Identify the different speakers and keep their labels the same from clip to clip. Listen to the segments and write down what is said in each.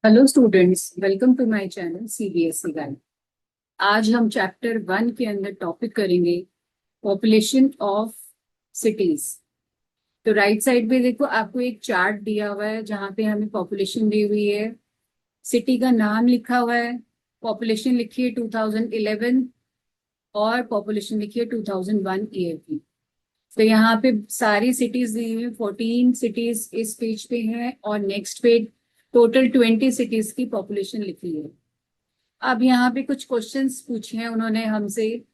Speaker 1: Hello students, welcome to my channel CBSE guide. आज हम chapter 1 के अंदर टॉपिक करेंगे पॉपुलेशन ऑफ सिटीज। तो राइट साइड पे देखो, आपको एक चार्ट दिया हुआ है जहाँ पे हमें पॉपुलेशन दी हुई है, सिटी का नाम लिखा हुआ है, पॉपुलेशन लिखी है 2011 और पॉपुलेशन लिखी है 2001 ईयर की। तो यहाँ पे सारी सिटीज दी हुई है, 14 सिटीज इस पेज पे हैं और नेक्स्ट पेज टोटल 20 सिटीज की पॉपुलेशन लिखी है। अब यहाँ पे कुछ क्वेश्चंस पूछे हैं उन्होंने हमसे।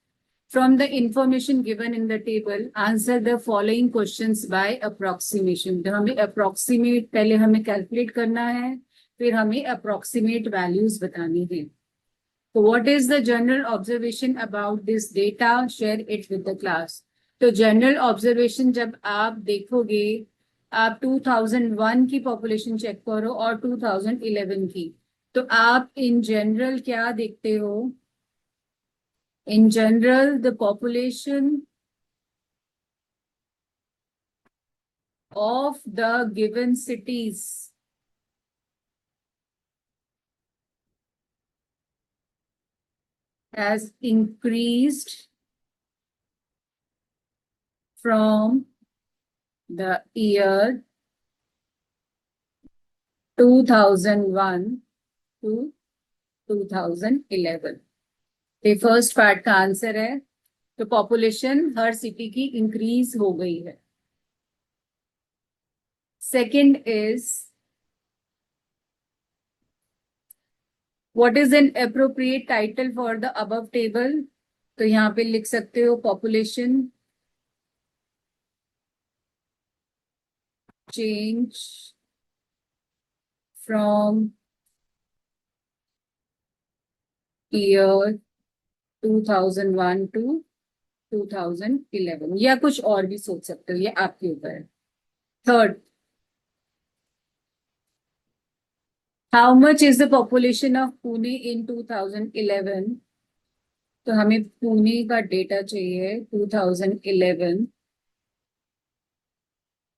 Speaker 1: From the information given in the table answer the following questions bye approximation. तो हमें अप्रोक्सीमेट पहले हमें कैलकुलेट करना है, फिर हमें अप्रोक्सीमेट वैल्यूज बतानी है। तो what is the general observation about this data, share it with the class. तो जनरल ऑब्जर्वेशन जब आप देखोगे, आप 2001 की पॉपुलेशन चेक करो और 2011 की, तो आप इन जनरल क्या देखते हो? In general the population of the given cities has increased from the year 2001 to 2011। ये फर्स्ट पार्ट का आंसर है। तो पॉपुलेशन हर सिटी की इंक्रीज हो गई है। Second is, what is an appropriate title for the above table. तो यहाँ पे लिख सकते हो population change from year 2001 to 2011, या कुछ और भी सोच सकते हो, ये आपके ऊपर है। Third, how much is the population of Pune in 2011। तो हमें पुणे का डेटा चाहिए 2011।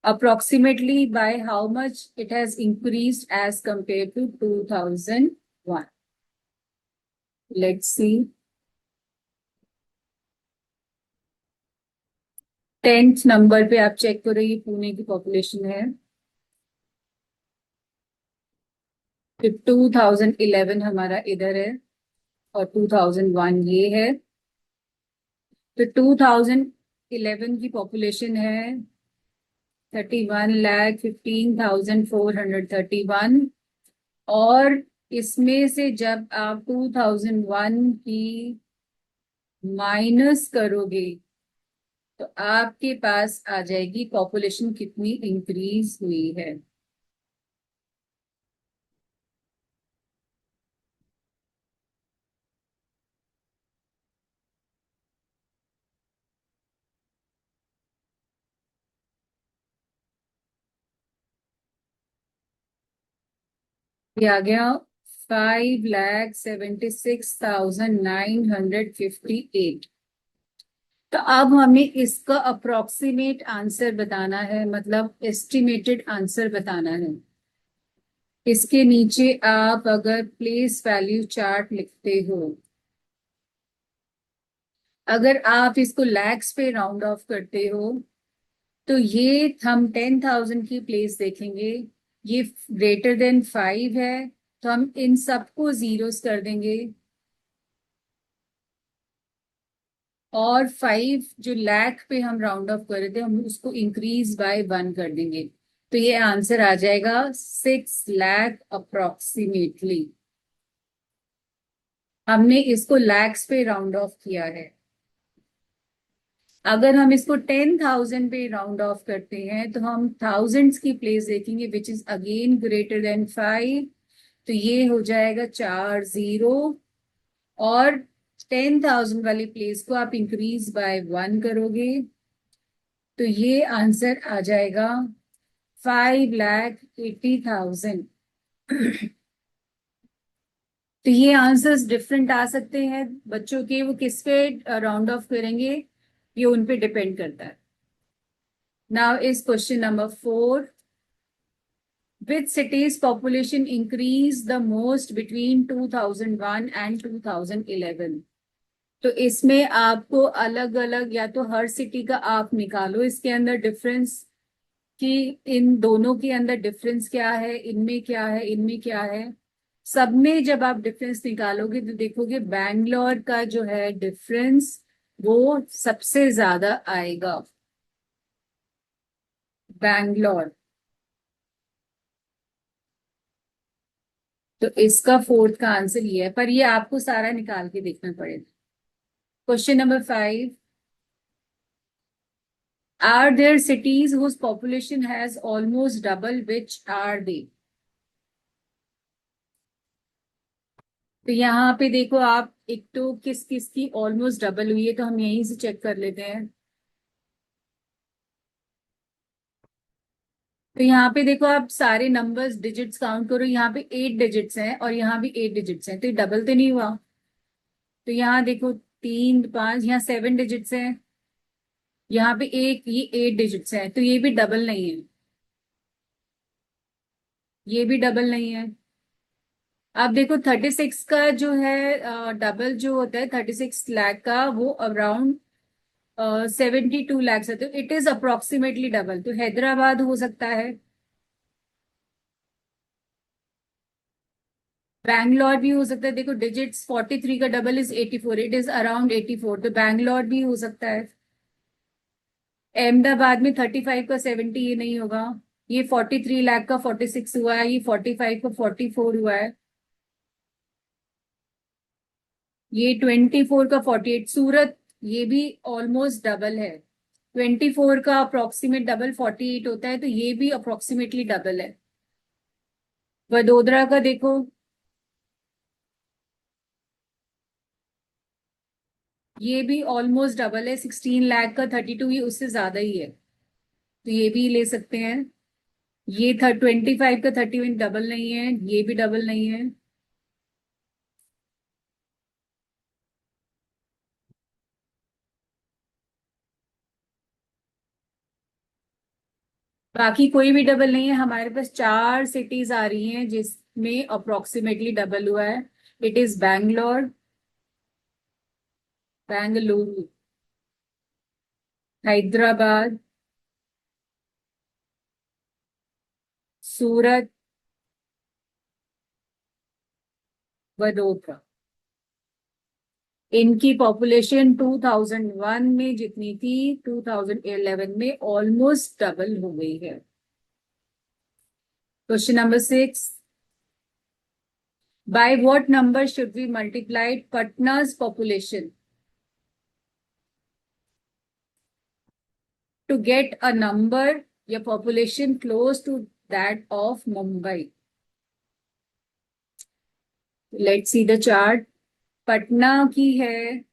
Speaker 1: Approximately by how much it has increased as compare to 2001। Let's see. 10th number पे आप चेक करो, ये पुणे की पॉपुलेशन है। फिर 2011 हमारा इधर है और 2001 ये है। तो 2011 की पॉपुलेशन है 31,15,431। और इसमें से जब आप 2001 की माइनस करोगे तो आपके पास आ जाएगी पॉपुलेशन कितनी इंक्रीज हुई है। ये आ गया 5,76,958। तो अब हमें इसका अप्रोक्सीमेट आंसर बताना है, मतलब एस्टिमेटेड आंसर बताना है। इसके नीचे आप अगर प्लेस वैल्यू चार्ट लिखते हो, अगर आप इसको लैक्स पे राउंड ऑफ करते हो, तो ये हम 10,000 की प्लेस देखेंगे। ये ग्रेटर देन 5 है, तो हम इन सबको जीरोस कर देंगे और 5 जो लाख पे हम राउंड ऑफ कर रहे थे, हम उसको इंक्रीज बाय 1 कर देंगे। तो ये आंसर आ जाएगा 6 लाख अप्रोक्सीमेटली। हमने इसको लैक्स पे राउंड ऑफ किया है। अगर हम इसको 10,000 पे राउंड ऑफ करते हैं तो हम थाउजेंड्स की प्लेस देखेंगे which is again greater than 5। तो ये हो जाएगा 4 0। और 10,000 वाली प्लेस को आप इंक्रीज बाय 1 करोगे तो ये आंसर आ जाएगा 5,80,000। तो ये आंसर्स डिफरेंट आ सकते हैं बच्चों के, वो किस पे राउंड ऑफ करेंगे ये उन पे डिपेंड करता है। Now is question number 4। Which city's population increased the most between 2001 and 2011? तो इसमें आपको अलग अलग, या तो हर सिटी का आप निकालो इसके अंदर डिफरेंस, कि इन दोनों के अंदर डिफरेंस क्या है, इनमें क्या है, इनमें क्या है। सब में जब आप डिफरेंस निकालोगे तो देखोगे बैंगलोर का जो है डिफरेंस वो सबसे ज्यादा आएगा। बैंगलोर। तो इसका फोर्थ का आंसर ये है, पर ये आपको सारा निकाल के देखना पड़ेगा। Question number 5। Are there cities whose population has almost double? Which are they? तो यहाँ पे देखो आप, एक तो किस किस की ऑलमोस्ट डबल हुई है, तो हम यहीं से चेक कर लेते हैं। तो यहाँ पे देखो आप सारे नंबर्स डिजिट्स काउंट करो, यहाँ पे 8 डिजिट्स हैं और यहाँ भी 8 डिजिट्स हैं, तो ये डबल तो नहीं हुआ। तो यहाँ देखो 3 5, यहाँ 7 डिजिट्स हैं, यहाँ पे एक, ये 8 डिजिट्स हैं, तो ये भी डबल नहीं है, ये भी डबल नहीं है। अब देखो 36 का जो है डबल जो होता है 36 लाख का, वो अराउंड 72 लाख है, तो इट इज अप्रोक्सीमेटली डबल, तो हैदराबाद हो सकता है। बैंगलोर भी हो सकता है, देखो डिजिट्स 43 का double is 84, it is around 84, तो बैंगलोर भी हो सकता है। अहमदाबाद में 35 का 70, ये नहीं होगा। ये 43 लाख का 46 हुआ है, ये 45 का 44 हुआ है, ये 24 का 48। सूरत, ये भी ऑलमोस्ट डबल है। 24 का अप्रोक्सीमेट डबल 48 होता है, तो ये भी अप्रोक्सीमेटली डबल है। वडोदरा का देखो, ये भी ऑलमोस्ट डबल है, 16 लाख का 32, ये उससे ज्यादा ही है, तो ये भी ले सकते हैं। ये 25 का 31 डबल नहीं है, ये भी डबल नहीं है। बाकी कोई भी डबल नहीं है, हमारे पास 4 सिटीज आ रही हैं जिसमें अप्रोक्सीमेटली डबल हुआ है। इट इज बैंगलोर, बेंगलुरु, हैदराबाद, सूरत, वडोदरा। इनकी पॉपुलेशन 2001 में जितनी थी 2011 में ऑलमोस्ट डबल हो गई है। Question number 6। By what number should we multiplied Patna's population to get a number या population close to that of Mumbai? Let's see the chart. Patna की है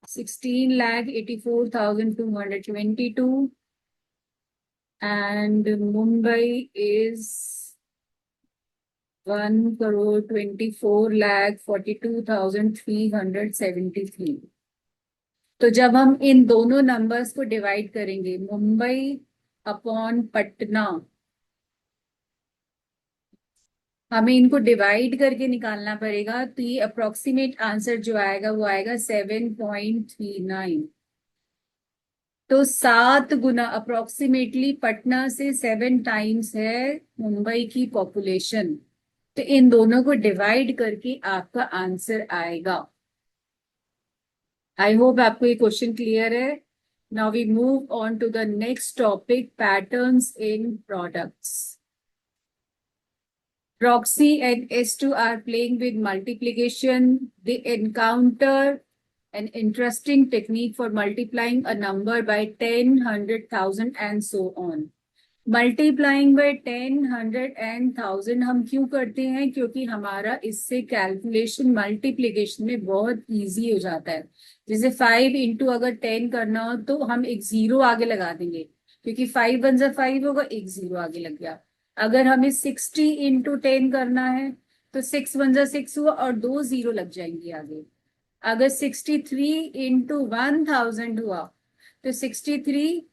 Speaker 1: 16,84,222 and Mumbai is 1,24,42,373। तो जब हम इन दोनों नंबर्स को डिवाइड करेंगे, मुंबई अपॉन पटना, हमें इनको डिवाइड करके निकालना पड़ेगा, तो ये अप्रोक्सीमेट आंसर जो आएगा वो आएगा 7.39। तो 7 गुना अप्रोक्सीमेटली पटना से 7 टाइम्स है मुंबई की पॉपुलेशन, तो इन दोनों को डिवाइड करके आपका आंसर आएगा। आई होप आपको ये क्वेश्चन क्लियर है। Now we move on to the next topic, patterns in products. Roxy and S2 are playing with multiplication. They encounter an interesting technique for multiplying a number by 10, 100,000 and so on. Multiplying by 10, 100 and 1000 हम क्यों करते हैं? क्योंकि हमारा इससे calculation multiplication में बहुत easy हो जाता है। जैसे 5 इंटू अगर 10 करना हो तो हम एक जीरो आगे लगा देंगे, क्योंकि 5 वन जा 5 होगा, एक जीरो आगे लग गया। अगर हमें 60 इंटू 10 करना है तो 6 वन जा 6 हुआ और 2 जीरो लग जाएंगे आगे। अगर 63 इंटू 1000 हुआ तो 63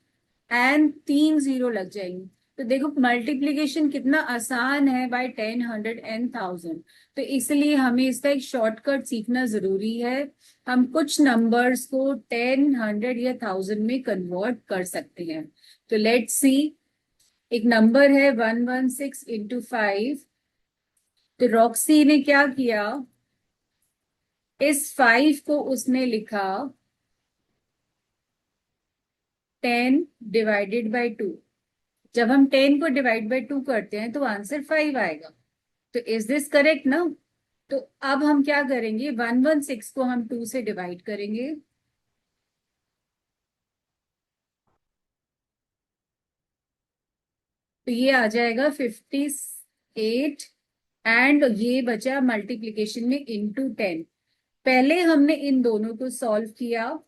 Speaker 1: एंड 3 जीरो लग जाएंगे। तो देखो मल्टीप्लीकेशन कितना आसान है बाय 10, 100 एंड 1000। तो इसलिए हमें इसका एक शॉर्टकट सीखना जरूरी है। हम कुछ नंबर्स को 10, 100 या 1000 में कन्वर्ट कर सकते हैं। तो लेट्स सी, एक नंबर है 116 × 5। तो रॉक्सी ने क्या किया, इस 5 को उसने लिखा 10 ÷ 2। जब हम 10 को डिवाइड बाय 2 करते हैं तो आंसर 5 आएगा। तो इज दिस करेक्ट ना? तो अब हम क्या करेंगे, 116 को हम 2 से डिवाइड करेंगे। तो ये आ जाएगा 58। एंड ये बचा मल्टीप्लीकेशन में × 10। पहले हमने इन दोनों को सॉल्व किया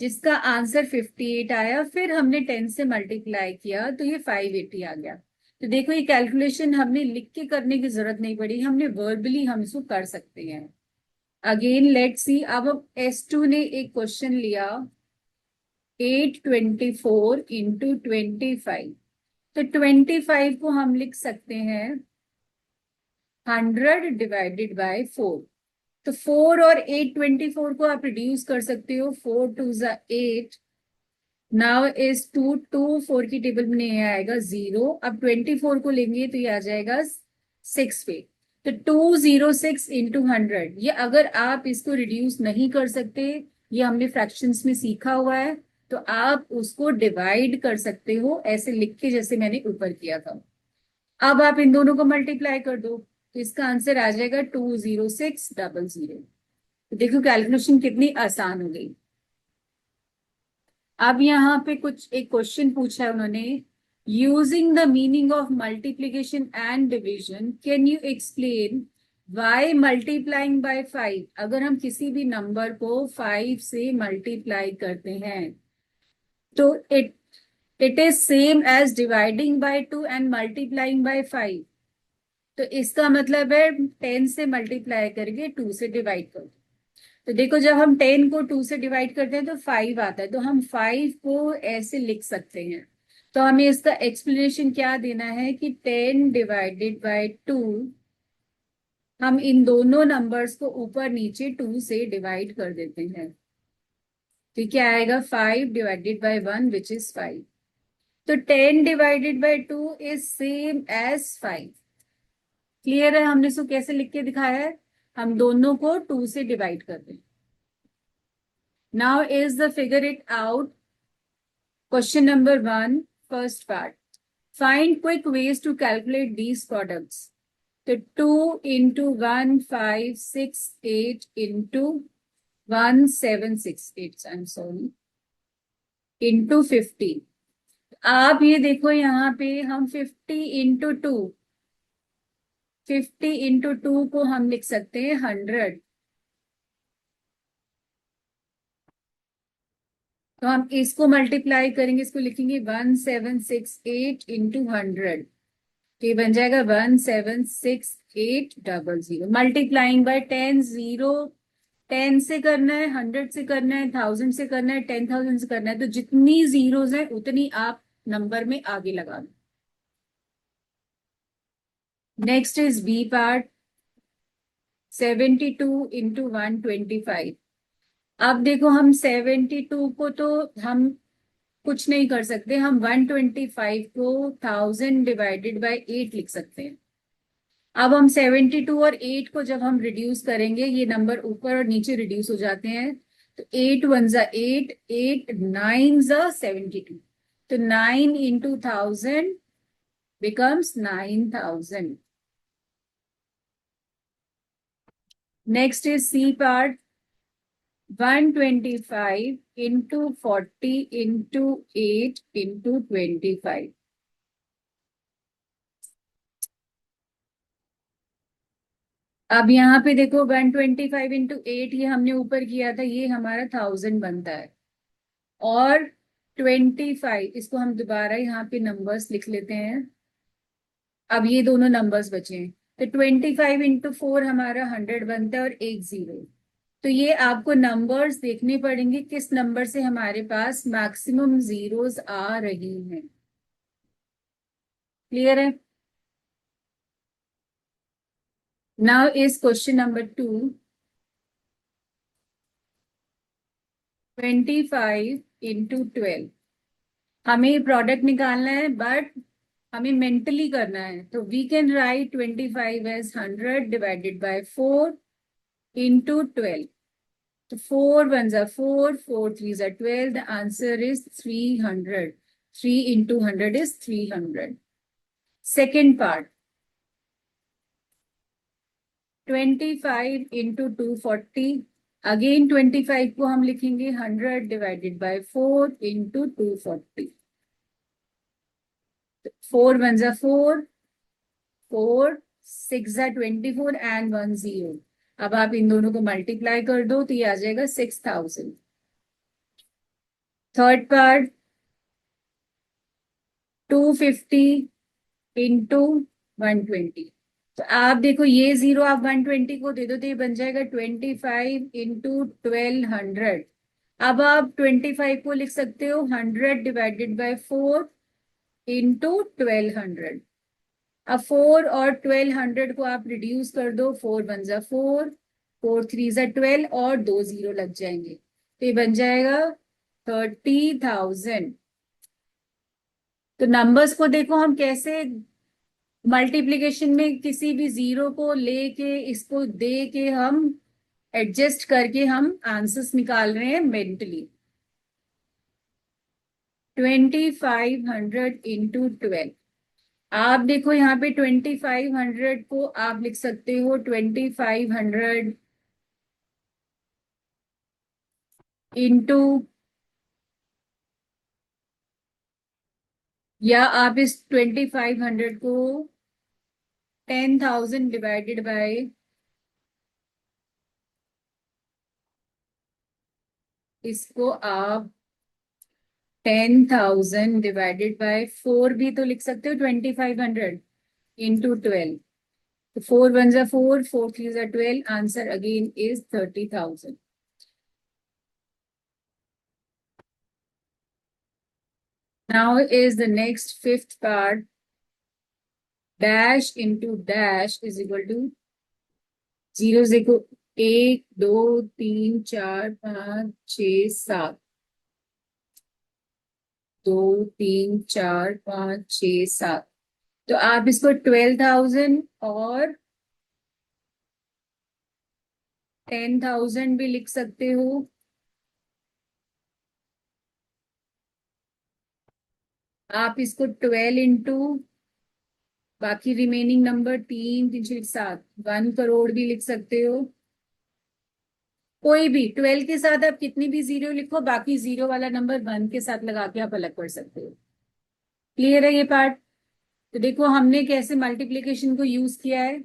Speaker 1: जिसका आंसर 58 आया, फिर हमने 10 से मल्टीप्लाई किया तो ये 580 आ गया। तो देखो ये कैलकुलेशन हमने लिख के करने की जरूरत नहीं पड़ी, हमने वर्बली हम इसको कर सकते हैं। अगेन लेट्स सी, अब S2 ने एक क्वेश्चन लिया 824 × 25। तो 25 को हम लिख सकते हैं 100 ÷ 4। तो 4 और 824 को आप रिड्यूस कर सकते हो, 4 2 ज़ा 8। नाउ इज 2 2 4 की टेबल में नहीं आएगा, 0। अब 24 को लेंगे तो ये आ जाएगा 6 पे। तो 206 × 100। ये अगर आप इसको रिड्यूस नहीं कर सकते, ये हमने फ्रैक्शंस में सीखा हुआ है, तो आप उसको डिवाइड कर सकते हो ऐसे लिख के जैसे मैंने ऊपर किया था। अब आप इन दोनों को मल्टीप्लाई कर दो तो इसका आंसर आ जाएगा 20600। देखो कैलकुलेशन कितनी आसान हो गई। अब यहाँ पे कुछ एक क्वेश्चन पूछा है उन्होंने, using the meaning of multiplication and division can you explain why multiplying by 5। अगर हम किसी भी नंबर को 5 से मल्टीप्लाई करते हैं तो it is same as dividing by 2 and multiplying by 5। तो इसका मतलब है 10 से मल्टीप्लाई करके 2 से डिवाइड कर। तो देखो जब हम 10 को 2 से डिवाइड करते हैं तो 5 आता है, तो हम 5 को ऐसे लिख सकते हैं। तो हमें इसका एक्सप्लेनेशन क्या देना है कि 10 ÷ 2, हम इन दोनों नंबर्स को ऊपर नीचे 2 से डिवाइड कर देते हैं। तो क्या आएगा, 5 ÷ 1 विच इज 5। तो 10 ÷ 2 इज सेम एज 5। क्लियर है? हमने इसको कैसे लिख के दिखाया है, हम दोनों को 2 से डिवाइड कर दें। Now is the figure it out. Question number 1, first part. Find quick ways to calculate these products. तो 2 × 1568 × 1768, I'm sorry, into 50। आप ये देखो यहाँ पे हम 50 × 2 को हम लिख सकते हैं 100। तो हम इसको मल्टीप्लाई करेंगे, इसको लिखेंगे 1768 × 100। तो ये बन जाएगा 1768000। मल्टीप्लाइंग बाय 10, 0 10 से करना है, 100 से करना है, 1000 से करना है, 10,000 से करना है। तो जितनी जीरोस है उतनी आप नंबर में आगे लगा दो। Next is B part, 72 × 125। अब देखो हम 72 को तो हम कुछ नहीं कर सकते, हम 125 को 1000 ÷ 8 लिख सकते हैं। अब हम 72 और 8 को जब हम रिड्यूस करेंगे, ये नंबर ऊपर और नीचे रिड्यूस हो जाते हैं। तो 8 1 ज़ा 8, 8 9 ज़ा 72। तो 9 × 1000 becomes 9000। Next is C part, 125 × 40 × 8 × 25। अब यहाँ पे देखो 125 × 8 ये हमने ऊपर किया था, ये हमारा 1000 बनता है। और 25, इसको हम दोबारा यहाँ पे नंबर्स लिख लेते हैं। अब ये दोनों नंबर्स बचे हैं, तो 25 × 4 हमारा 100 बनता है और एक जीरो। तो ये आपको नंबर्स देखने पड़ेंगे किस नंबर से हमारे पास मैक्सिमम जीरोस आ रही हैं। क्लियर है? Now is question number 2। 25 × 12 हमें प्रोडक्ट निकालना है, बट हमें मेंटली करना है। तो we can write 25 as 100 divided by 4 into 12। तो 4 1s are 4, 4 3s are 12. The answer is 300. 3 into 100 is 300. Second part, 25 into 240. Again 25 को हम लिखेंगे 100 divided by 4 into 240. 4 1s are 4, 4 6 are 24 and 1 0. अब आप इन दोनों को मल्टीप्लाई कर दो तो ये आ जाएगा 6000. Third part, 250 into 120. तो आप देखो ये जीरो आप 120 को दे दो तो ये बन जाएगा 25 इंटू 1200. अब आप 25 को लिख सकते हो 100 डिवाइडेड बाय 4 इंटू 1200. अब 4 और 1200 को आप रिड्यूस कर दो, 4 1 जा 4, 4 3 जा 12 और 2 जीरो लग जाएंगे तो ये बन जाएगा 30,000. तो नंबर्स को देखो हम कैसे मल्टीप्लिकेशन में किसी भी जीरो को लेके इसको दे के हम एडजस्ट करके हम आंसर्स निकाल रहे हैं मेंटली. 2500 इंटू 12. आप देखो यहाँ पे 2500 को आप लिख सकते हो 2500 इंटू, या आप इस 2500 को 10,000 डिवाइडेड बाय, इसको आप 10,000 डिवाइडेड बाय 4 भी तो लिख सकते हो. 2500 इंटू 12. तो 4 1 जा 4, 4 3 जा 12. Answer again is 30,000. Now is the next fifth part. Dash into dash is equal to 0 0 1 2 3 4 5 6 7. 2 3 4 5 6 7. तो आप इसको 12,000 और 10,000 भी लिख सकते हो. आप इसको 12 इंटू बाकी रिमेनिंग नंबर 3 3 6 7 1 करोड़ भी लिख सकते हो. कोई भी 12 के साथ आप कितनी भी जीरो लिखो, बाकी जीरो वाला नंबर 1 के साथ लगा के आप अलग कर सकते हो. क्लियर है ये पार्ट? तो देखो हमने कैसे मल्टीप्लीकेशन को यूज किया है.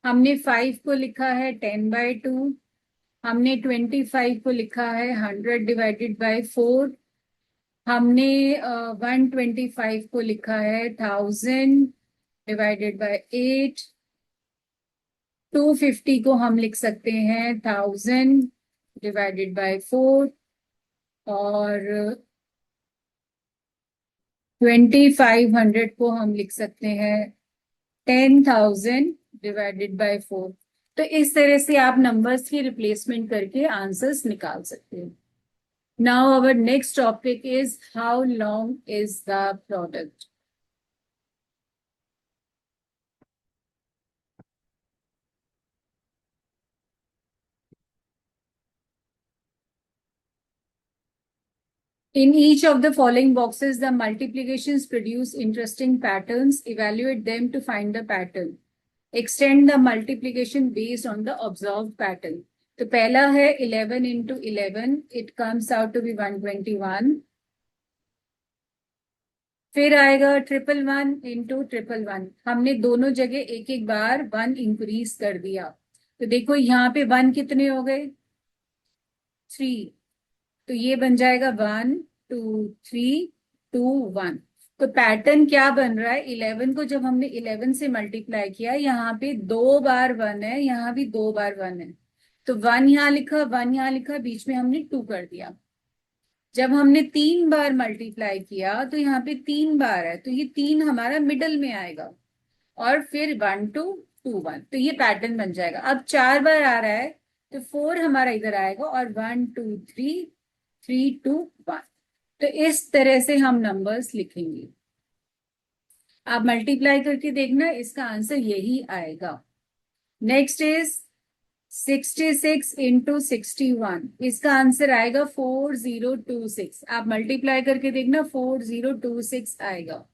Speaker 1: हमने 5 को लिखा है 10/2. हमने 25 को लिखा है 100 डिवाइडेड बाय 4. हमने 125 को लिखा है 1000 डिवाइडेड बाय 8. 250 को हम लिख सकते हैं 1000 डिवाइडेड बाय 4. और 2500 को हम लिख सकते हैं 10,000 डिवाइडेड बाय 4. तो इस तरह से आप नंबर्स की रिप्लेसमेंट करके आंसर्स निकाल सकते हो. Now our next topic is how long is the product. In each of the following boxes, the multiplications produce interesting patterns. Evaluate them to find the pattern. Extend the multiplication based on the observed pattern. तो पहला है 11 into 11. It comes out to be 121. फिर आएगा 111 into 111. हमने दोनों जगह एक एक बार 1 इंक्रीज कर दिया. तो देखो यहाँ पे 1 कितने हो गए? 3. तो ये बन जाएगा 1 2 3 2 1. तो पैटर्न क्या बन रहा है? 11 को जब हमने 11 से मल्टीप्लाई किया, यहाँ पे 2 बार 1 है, यहाँ भी 2 बार 1 है. तो 1 यहाँ लिखा, 1 यहाँ लिखा, बीच में हमने 2 कर दिया। जब हमने 3 बार मल्टीप्लाई किया तो यहाँ पे 3 बार है, तो ये 3 हमारा मिडल में आएगा, और फिर 1 2 2 1, तो ये पैटर्न बन जाएगा। अब 4 बार आ रहा है तो 4 हमारा इधर आएगा, और 1 2 3 3 2 1। तो इस तरह से हम नंबर्स लिखेंगे। आप मल्टीप्लाई करके देखना, इसका आंसर यही आएगा। नेक्स्ट इज 66 इंटू 61, इसका आंसर आएगा 4026। आप मल्टीप्लाई करके देखना, 4026 आएगा।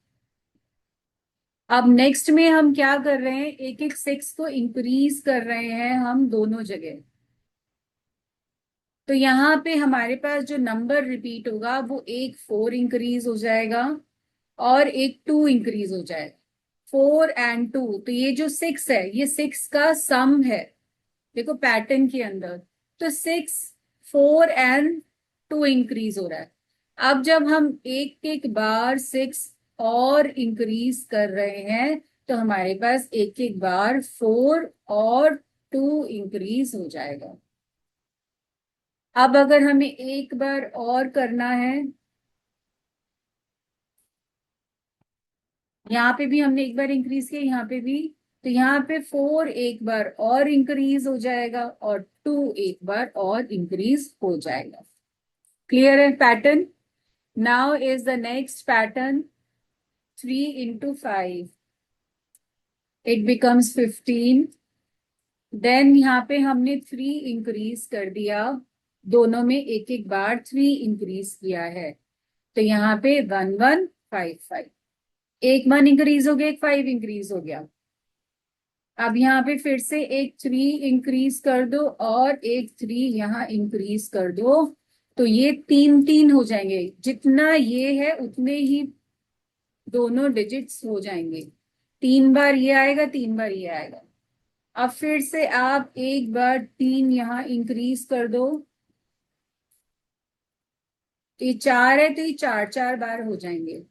Speaker 1: अब नेक्स्ट में हम क्या कर रहे हैं, एक एक 6 को इंक्रीज कर रहे हैं हम दोनों जगह। तो यहाँ पे हमारे पास जो नंबर रिपीट होगा वो एक 4 इंक्रीज हो जाएगा और एक 2 इंक्रीज हो जाएगा। 4 एंड 2, तो ये जो 6 है ये 6 का सम है, देखो पैटर्न के अंदर। तो 6 4 एंड 2 इंक्रीज हो रहा है। अब जब हम एक एक बार 6 और इंक्रीज कर रहे हैं तो हमारे पास एक एक बार 4 और 2 इंक्रीज हो जाएगा। अब अगर हमें एक बार और करना है, यहाँ पे भी हमने एक बार इंक्रीज किया, यहाँ पे भी, तो यहाँ पे 4 एक बार और इंक्रीज हो जाएगा और 2 एक बार और इंक्रीज हो जाएगा। क्लियर है pattern? Now is the next pattern 3 into 5, it becomes 15। Then यहाँ पे हमने 3 इंक्रीज कर दिया, दोनों में एक एक बार 3 इंक्रीज किया है, तो यहाँ पे 1 1 5 5, एक 1 इंक्रीज हो गया, एक 5 इंक्रीज हो गया। अब यहाँ पे फिर से एक 3 इंक्रीज कर दो और एक 3 यहाँ इंक्रीज कर दो, तो ये 3 3 हो जाएंगे। जितना ये है उतने ही दोनों डिजिट्स हो जाएंगे। 3 बार ये आएगा, 3 बार ये आएगा। अब फिर से आप एक बार 3 यहाँ इंक्रीज कर दो, तो ये 4 है, तो ये 4 4 बार हो जाएंगे।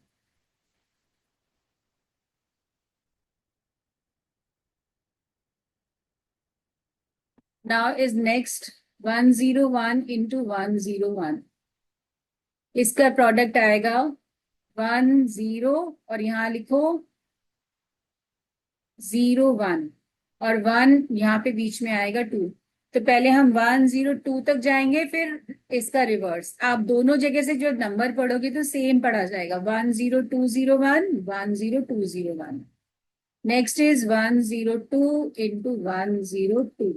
Speaker 1: नाउ इज नेक्स्ट 101 इंटू 101, इसका प्रोडक्ट आएगा 1 0, और यहाँ लिखो 0 1, और 1 यहाँ पे बीच में आएगा 2। तो पहले हम 1 0 2 तक जाएंगे, फिर इसका रिवर्स। आप दोनों जगह से जो नंबर पढ़ोगे तो सेम पढ़ा जाएगा, 1 0 2 0 1 1 0 2 0 1। नेक्स्ट इज 1 0 2 इंटू 1 0 2,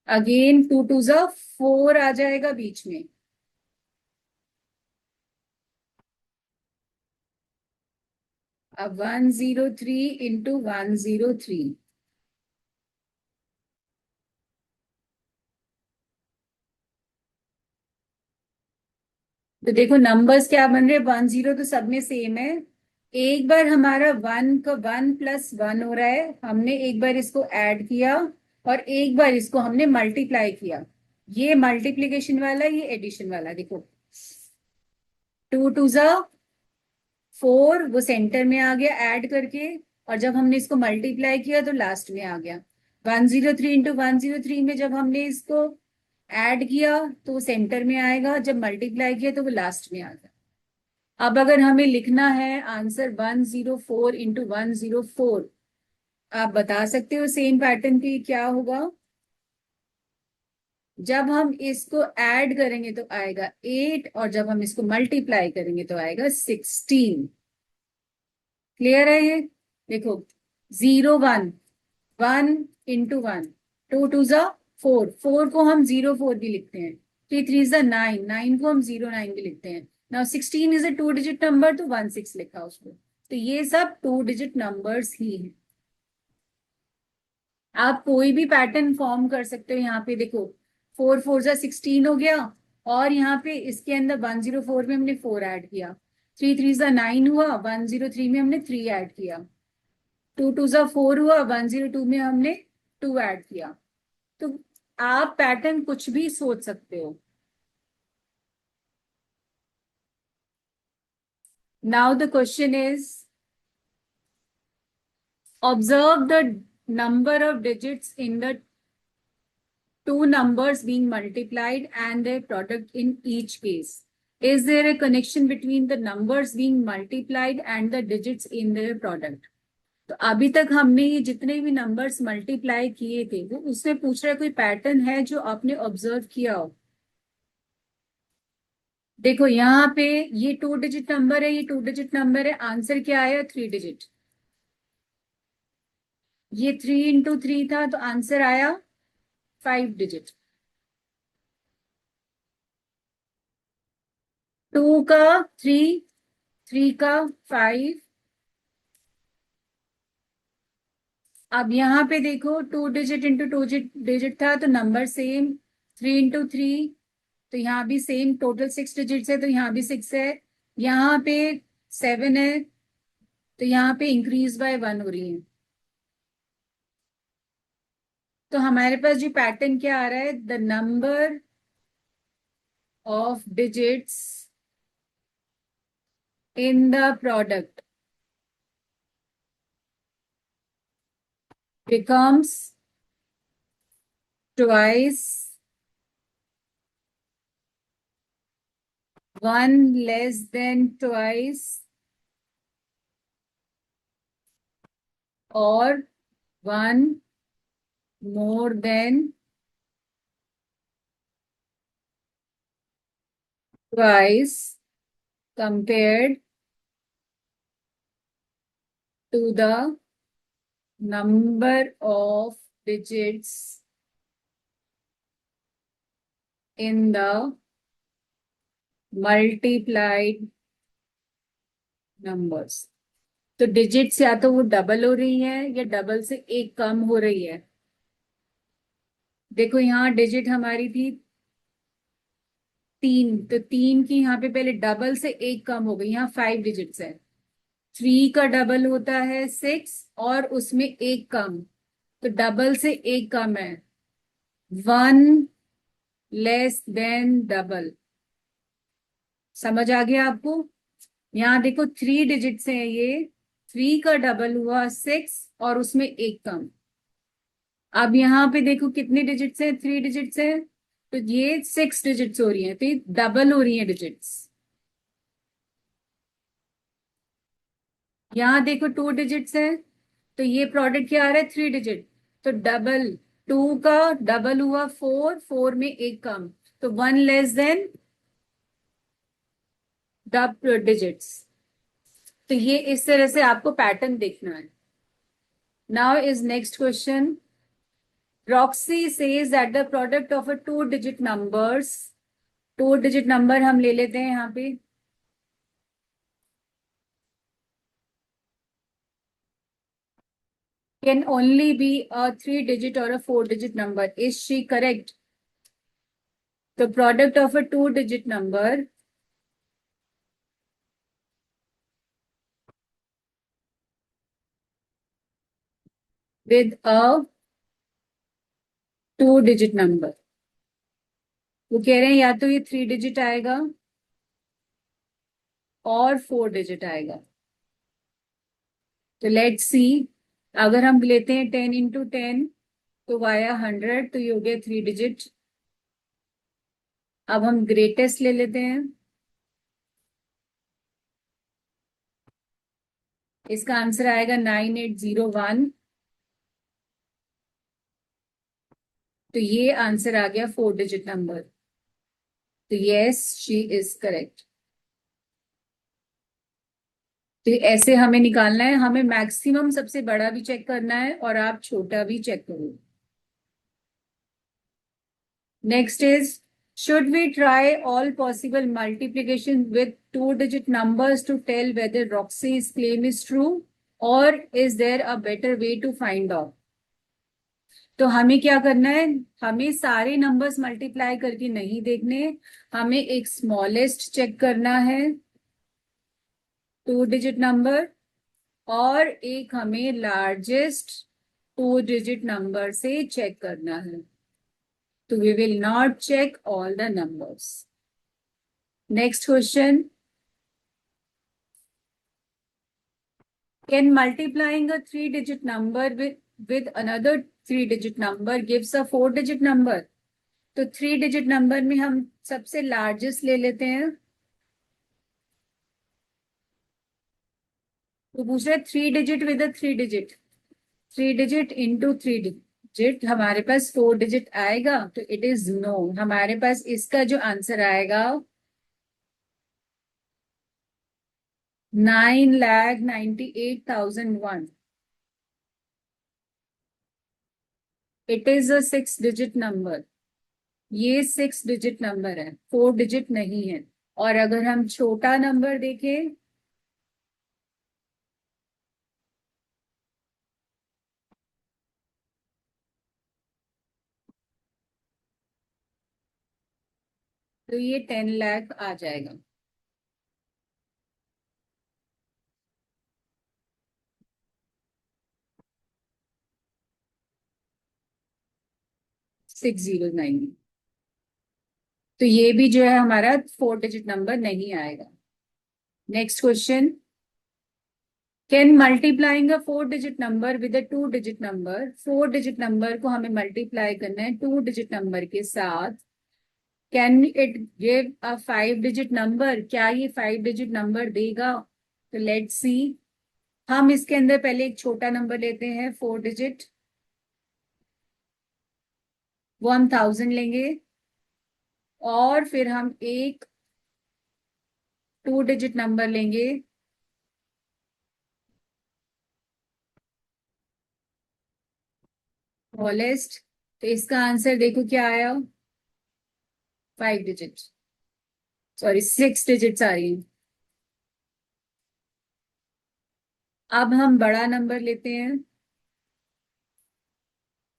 Speaker 1: अगेन 2 2 जा 4 आ जाएगा बीच में। अब 1 0 3 इंटू 1 0 3, तो देखो नंबर्स क्या बन रहे हैं, 1 0 तो सब में सेम है। एक बार हमारा 1 का 1 प्लस 1 हो रहा है, हमने एक बार इसको ऐड किया और एक बार इसको हमने मल्टीप्लाई किया। ये मल्टीप्लीकेशन वाला, ये एडिशन वाला, देखो 2 2 जा 4, वो सेंटर में आ गया ऐड करके, और जब हमने इसको मल्टीप्लाई किया तो लास्ट में आ गया। 1 0 3 इंटू 1 0 3 में जब हमने इसको ऐड किया तो वो सेंटर में आएगा, जब मल्टीप्लाई किया तो वो लास्ट में आ गया। अब अगर हमें लिखना है आंसर 104 इंटू 104, आप बता सकते हो सेम पैटर्न पे क्या होगा। जब हम इसको ऐड करेंगे तो आएगा 8, और जब हम इसको मल्टीप्लाई करेंगे तो आएगा 16। क्लियर है ये? देखो 0 1 1 इंटू 1, 2 2 जा 4, 4 को हम 04 भी लिखते हैं, 3 3 जा 9, 9 को हम 09 भी लिखते हैं। Now 16 is a 2 digit number, तो 16 लिखा उसको। तो ये सब 2 डिजिट नंबर्स ही हैं। आप कोई भी पैटर्न फॉर्म कर सकते हो। यहाँ पे देखो 4 4 जा 16 हो गया, और यहाँ पे इसके अंदर 104 में हमने 4 ऐड किया, 3 3 जा 9 हुआ, 103 में हमने 3 ऐड किया, 2 2 जा 4 हुआ, 102 में हमने 2 ऐड किया। तो आप पैटर्न कुछ भी सोच सकते हो। Now the question is, observe the number of digits in the two numbers being multiplied and their product in each case. Is there a connection between the numbers being multiplied and the digits in their product? तो अभी तक हमने ये जितने भी numbers multiply किए थे वो उसमें पूछ रहा है कोई पैटर्न है जो आपने ऑब्जर्व किया हो. देखो यहाँ पे ये 2 डिजिट नंबर है, ये 2 डिजिट नंबर है, आंसर क्या आया 3 डिजिट. ये 3 × 3 था तो आंसर आया 5 डिजिट. 2 का 3, 3 का 5. अब यहाँ पे देखो 2 डिजिट × 2 डिजिट था तो नंबर सेम. 3 × 3 तो यहाँ भी सेम, टोटल 6 डिजिट्स है तो यहाँ भी 6 है. यहाँ पे 7 है तो यहाँ पे इंक्रीज बाय 1 हो रही है. तो हमारे पास जो पैटर्न क्या आ रहा है, the number of digits in the product becomes twice 1 less than twice or 1 more than twice compared to the number of digits in the multiplied numbers. तो डिजिट्स या तो वो डबल हो रही है या डबल से एक कम हो रही है. देखो यहाँ डिजिट हमारी थी 3, तो 3 की यहाँ पे पहले डबल से एक कम हो गई. यहाँ 5 डिजिट्स है. 3 का डबल होता है 6 और उसमें एक कम, तो डबल से एक कम है 1 लेस देन डबल. समझ आ गया आपको? यहाँ देखो 3 डिजिट्स हैं, ये 3 का डबल हुआ 6 और उसमें एक कम. अब यहाँ पे देखो कितने डिजिट्स हैं, 3 डिजिट्स हैं तो ये 6 डिजिट्स हो रही हैं, तो ये डबल हो रही हैं डिजिट्स. यहाँ देखो 2 डिजिट्स है तो ये प्रोडक्ट क्या आ रहा है 3 डिजिट, तो डबल. 2 का डबल हुआ 4, 4 में एक कम, तो 1 लेस देन द डिजिट्स. तो ये इस तरह से आपको पैटर्न देखना है. Now is next question. Roxy says that the product of a 2 digit numbers, 2 digit number हम ले लेते हैं यहाँ पे, can only be a 3 digit or a 4 digit number. Is she correct? The product of a 2 digit number with a 2 digit number. वो कह रहे हैं या तो ये 3 डिजिट आएगा और 4 डिजिट आएगा. तो लेट्स सी. अगर हम लेते हैं 10 × 10 तो वाया 100, तो ये हो गया 3 डिजिट. अब हम ग्रेटेस्ट ले लेते हैं. इसका आंसर आएगा 9801. तो ये आंसर आ गया 4 डिजिट नंबर. तो यस, शी इज करेक्ट. तो ऐसे हमें निकालना है. हमें मैक्सिमम सबसे बड़ा भी चेक करना है और आप छोटा भी चेक करो. Next is, should we try all possible multiplication with 2 digit numbers to tell whether Roxy's claim is true, or is there a better way to find out? तो हमें क्या करना है, हमें सारे नंबर्स मल्टीप्लाई करके नहीं देखने, हमें एक स्मॉलेस्ट चेक करना है 2 डिजिट नंबर, और एक हमें लार्जेस्ट 2 डिजिट नंबर से चेक करना है. तो we will not check all the numbers. Next question. Can multiplying a 3 digit number with another 3 digit number gives a 4 digit number? तो 3 डिजिट नंबर में हम सबसे लार्जेस्ट ले लेते हैं। तो पूछ रहे 3 digit with 3 digit, 3 digit into 3 digit, हमारे पास 4 डिजिट आएगा। तो इट इज नो, हमारे पास इसका जो आंसर आएगा 9,98,001। It is a 6 digit number. ये 6 डिजिट नंबर है, 4 डिजिट नहीं है। और अगर हम छोटा नंबर देखें, तो ये 10 लाख आ जाएगा। Six zero nine. तो ये भी जो है हमारा 4 डिजिट नंबर नहीं आएगा। Next question, can multiplying a 4 digit number with a 2 digit number, 4 digit number को हमें मल्टीप्लाई करना है 2 डिजिट नंबर के साथ, can it give a 5 digit number, क्या ये 5 डिजिट नंबर देगा? तो लेट्स सी। हम इसके अंदर पहले एक छोटा नंबर लेते हैं 4 डिजिट, वो हम 1000 लेंगे। और फिर हम एक 2 डिजिट नंबर लेंगे, स्मॉलेस्ट। तो इसका आंसर देखो क्या आया, 5 डिजिट, सॉरी 6 डिजिट आ रही है। अब हम बड़ा नंबर लेते हैं,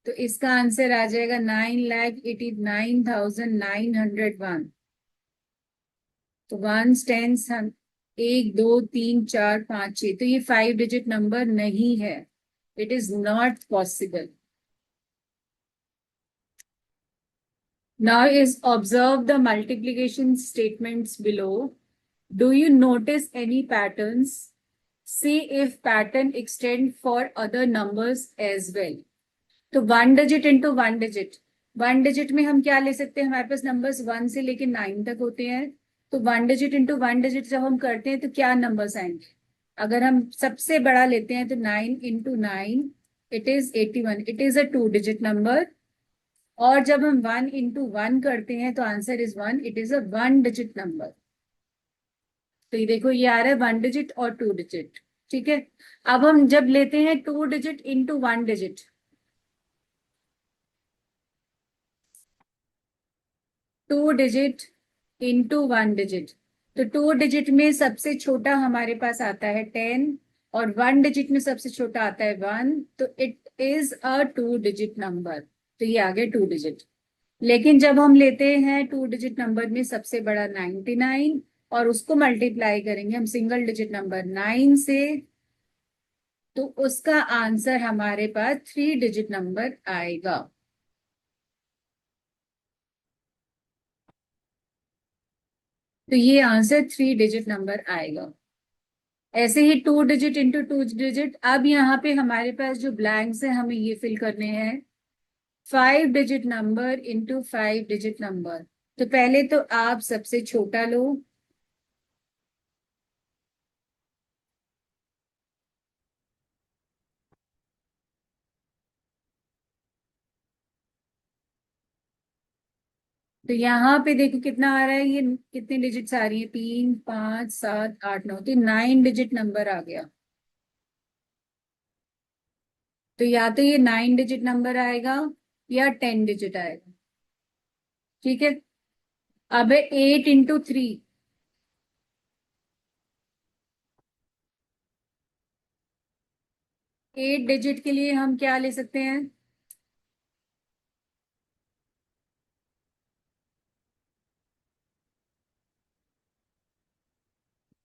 Speaker 1: तो इसका आंसर आ जाएगा 9,89,901। तो वंस टेंस हम 1 2 3 4 5 6, तो ये 5 डिजिट नंबर नहीं है। It is not possible. Now is observe the multiplication statements below. Do you notice any patterns? See if pattern extend for other numbers as well. तो 1 डिजिट इंटू 1 डिजिट, 1 डिजिट में हम क्या ले सकते हैं, हमारे पास नंबर्स 1 से लेके 9 तक होते हैं। तो 1 डिजिट इंटू 1 डिजिट जब हम करते हैं तो क्या नंबर्स आएंगे? अगर हम सबसे बड़ा लेते हैं तो 9 into 9, it is 81, it is a 2 digit number. और जब हम 1 इंटू 1 करते हैं तो answer is 1, it is a 1 digit number. तो ये देखो ये आ रहा है 1 डिजिट और 2 डिजिट। ठीक है। अब हम जब लेते हैं 2 digit into 1 digit, 2 digit into 1 digit, तो 2 डिजिट में सबसे छोटा हमारे पास आता है 10, और 1 डिजिट में सबसे छोटा आता है 1। तो it is a 2 digit number. तो ये आ गया 2 डिजिट। लेकिन जब हम लेते हैं 2 डिजिट नंबर में सबसे बड़ा 99, और उसको मल्टीप्लाई करेंगे हम सिंगल डिजिट नंबर 9 से, तो उसका आंसर हमारे पास 3 डिजिट नंबर आएगा। तो ये आंसर 3 डिजिट नंबर आएगा। ऐसे ही 2 डिजिट इंटू 2 डिजिट। अब यहाँ पे हमारे पास जो ब्लैंक्स है हमें ये फिल करने हैं, 5 digit number into 5 digit number. तो पहले तो आप सबसे छोटा लो, तो यहाँ पे देखो कितना आ रहा है, ये कितने डिजिट्स आ रही है, 3 5 7 8 9, तो 9 डिजिट नंबर आ गया। तो या तो ये 9 डिजिट नंबर आएगा या 10 डिजिट आएगा। ठीक है। अब है 8 इंटू 3, 8 डिजिट के लिए हम क्या ले सकते हैं,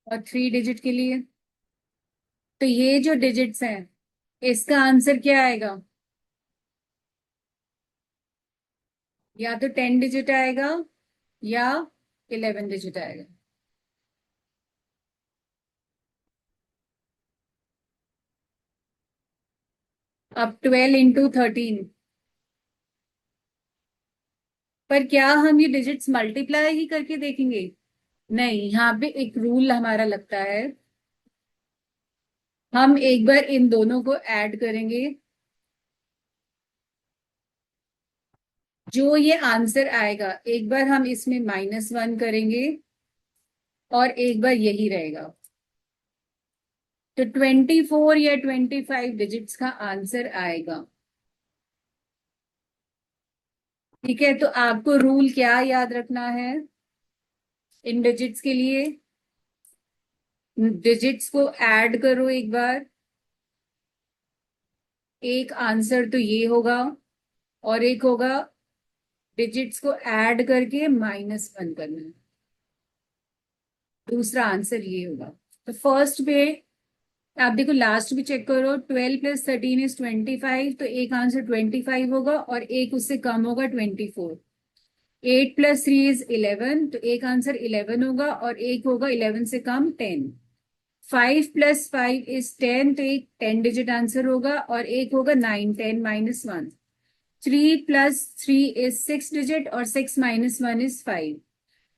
Speaker 1: और 3 डिजिट के लिए। तो ये जो डिजिट्स हैं इसका आंसर क्या आएगा, या तो 10 डिजिट आएगा या 11 डिजिट आएगा। अब 12 इंटू 13, पर क्या हम ये डिजिट्स मल्टीप्लाई ही करके देखेंगे? नहीं, यहाँ पे एक रूल हमारा लगता है। हम एक बार इन दोनों को ऐड करेंगे, जो ये आंसर आएगा एक बार हम इसमें -1 करेंगे और एक बार यही रहेगा। तो 24 या 25 डिजिट्स का आंसर आएगा। ठीक है, तो आपको रूल क्या याद रखना है इन डिजिट्स के लिए? डिजिट्स को ऐड करो एक बार, एक आंसर तो ये होगा और एक होगा डिजिट्स को ऐड करके -1 करना है, दूसरा आंसर ये होगा। तो फर्स्ट पे आप देखो, लास्ट भी चेक करो, 12 + 13 = 25, तो एक आंसर 25 होगा और एक उससे कम होगा 24। 8 + 3 = 11, तो एक आंसर 11 होगा और एक होगा 11 से कम 10। 5 + 5 = 10, तो एक 10 डिजिट आंसर होगा और एक होगा 9, 10 - 1। 3 + 3 = 6 डिजिट और 6 - 1 = 5।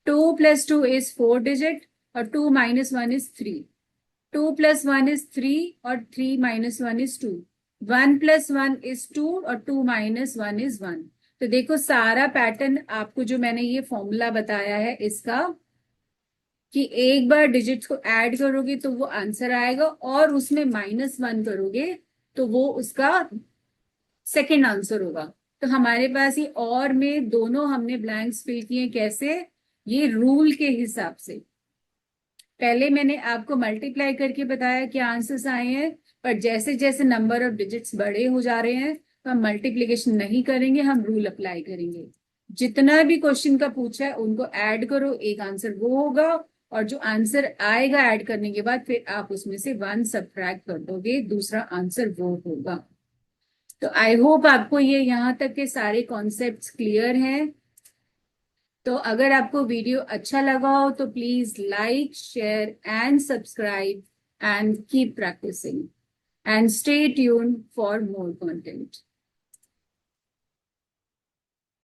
Speaker 1: 2 + 2 = 4 डिजिट और 2 - 1 = 3। 2 + 1 = 3 और 3 - 1 = 2। 1 + 1 = 2 और 2 - 1 = 1। तो देखो सारा पैटर्न आपको जो मैंने ये फॉर्मूला बताया है इसका, कि एक बार डिजिट्स को ऐड करोगे तो वो आंसर आएगा और उसमें -1 करोगे तो वो उसका सेकेंड आंसर होगा। तो हमारे पास ये और में दोनों हमने ब्लैंक्स फिल किए, कैसे? ये रूल के हिसाब से। पहले मैंने आपको मल्टीप्लाई करके बताया क्या आंसर्स आए हैं, पर जैसे जैसे नंबर ऑफ डिजिट्स बड़े हो जा रहे हैं तो हम मल्टीप्लिकेशन नहीं करेंगे, हम रूल अप्लाई करेंगे। जितना भी क्वेश्चन का पूछा है उनको ऐड करो, एक आंसर वो होगा और जो आंसर आएगा ऐड करने के बाद फिर आप उसमें से 1 सब्ट्रैक्ट कर दोगे, दूसरा आंसर वो होगा। तो आई होप आपको ये यहाँ तक के सारे कॉन्सेप्ट्स क्लियर हैं। तो अगर आपको वीडियो अच्छा लगा हो तो please like, share and subscribe and keep practicing and stay tuned for more content.